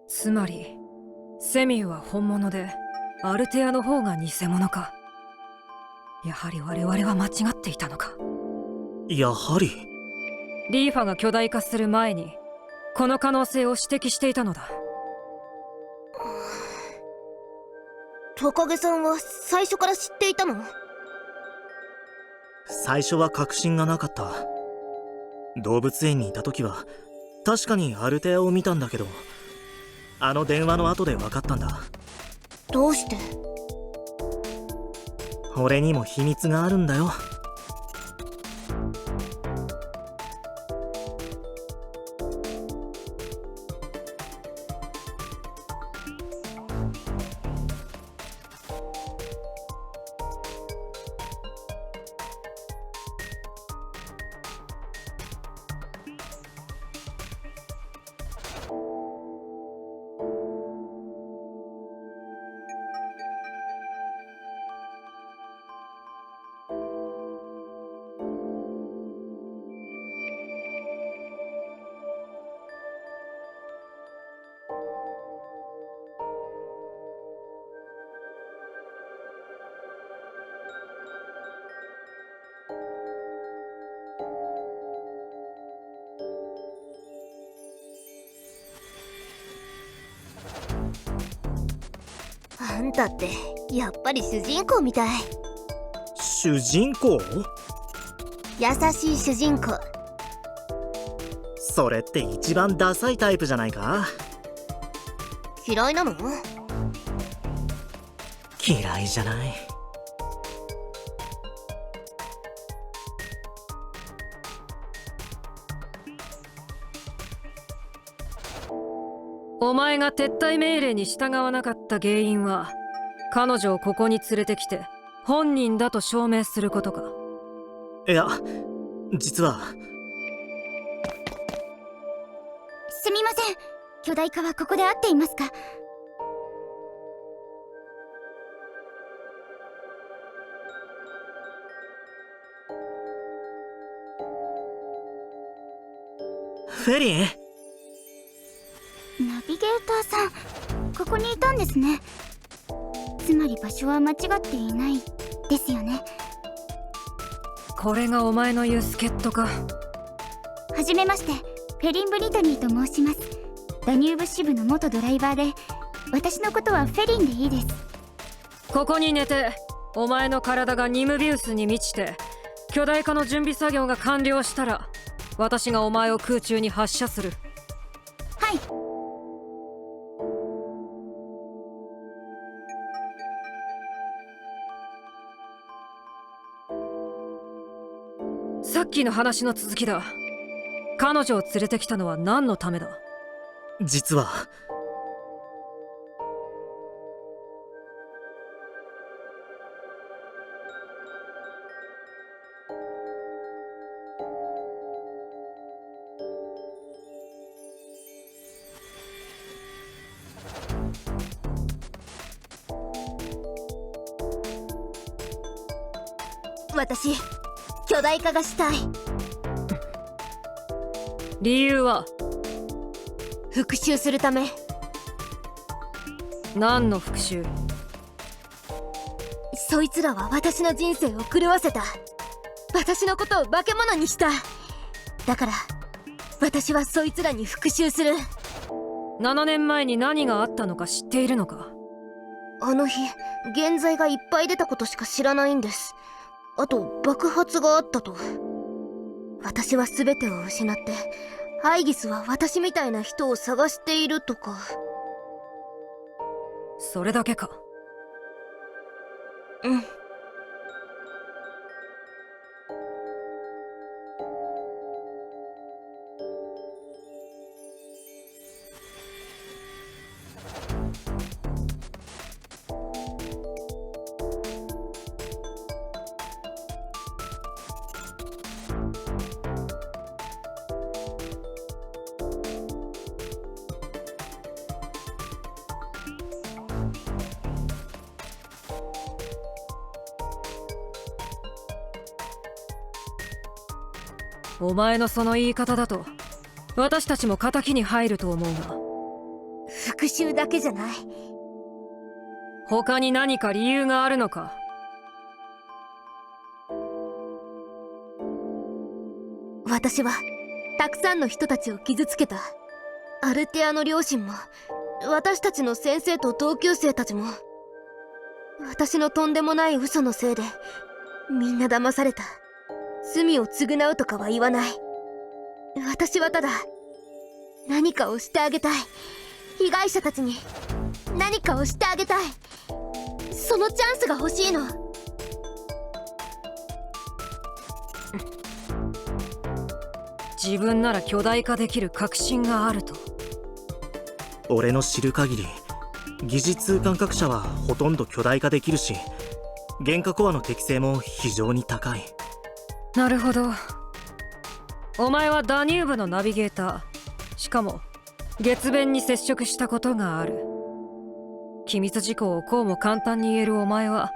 つまりセミューは本物でアルテアの方が偽物か。やはり我々は間違っていたのか。やはりリーファが巨大化する前にこの可能性を指摘していたのだ。トカゲさんは最初から知っていたの？最初は確信がなかった。動物園にいた時は確かにアルテアを見たんだけど、あの電話の後で分かったんだ。どうして？俺にも秘密があるんだよ。あんたってやっぱり主人公みたい。主人公？優しい主人公。それって一番ダサいタイプじゃないか？嫌いなの？嫌いじゃない。お前が撤退命令に従わなかった原因は彼女をここに連れてきて本人だと証明することか？いや、実はすみません、巨大化はここで合っていますか？フェリー？ナビゲーターさん、ここにいたんですね。つまり場所は間違っていないですよね。これがお前の言う助っ人か？はじめまして、フェリン・ブリトニーと申します。ダニューブ支部の元ドライバーで、私のことはフェリンでいいです。ここに寝てお前の体がニムビウスに満ちて巨大化の準備作業が完了したら私がお前を空中に発射する。はい。さっきの話の続きだ。彼女を連れてきたのは何のためだ？実は私、巨大化がしたい。理由は？復讐するため。何の復讐？そいつらは私の人生を狂わせた。私のことを化け物にした。だから私はそいつらに復讐する。7年前に何があったのか知っているのか？あの日、原罪がいっぱい出たことしか知らないんです。あと爆発があったと。私は全てを失って、アイギスは私みたいな人を探しているとか。それだけか？うん。お前のその言い方だと私たちも敵に入ると思うが。復讐だけじゃない。他に何か理由があるのか？私はたくさんの人たちを傷つけた。アルテアの両親も、私たちの先生と同級生たちも、私のとんでもない嘘のせいでみんな騙された。罪を償うとかは言わない。私はただ何かをしてあげたい。被害者たちに何かをしてあげたい。そのチャンスが欲しいの。自分なら巨大化できる確信があると？俺の知る限り疑似通感覚者はほとんど巨大化できるし、原価コアの適性も非常に高い。なるほど。お前はダニューブのナビゲーター、しかも月弁に接触したことがある。機密事項をこうも簡単に言えるお前は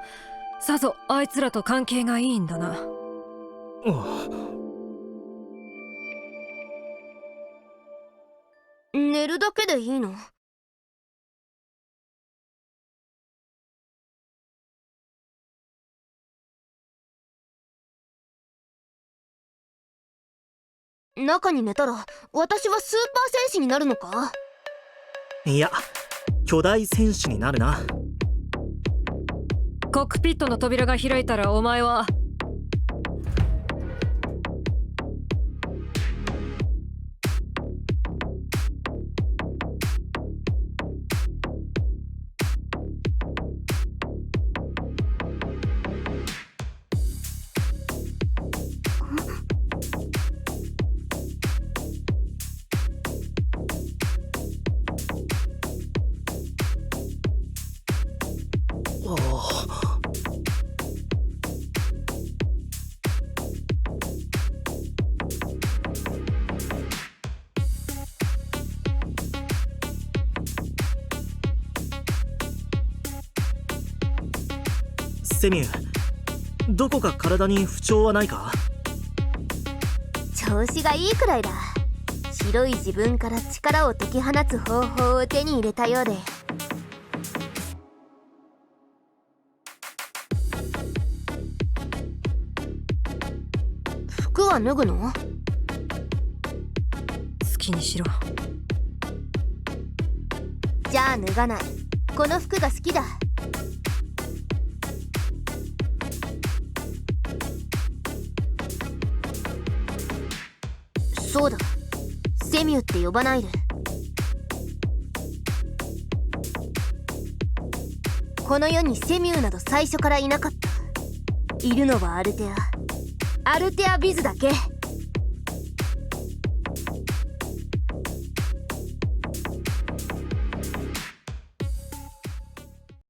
さぞあいつらと関係がいいんだな。寝るだけでいいの？中に寝たら私はスーパー戦士になるのか？いや、巨大戦士になるな。コックピットの扉が開いたらお前はセミュー、どこか体に不調はないか？調子がいいくらいだ。白い自分から力を解き放つ方法を手に入れたようで。服は脱ぐの？好きにしろ。じゃあ脱がない。この服が好きだ。そうだ、セミューって呼ばないで。この世にセミューなど最初からいなかった。いるのはアルテアビズだけ。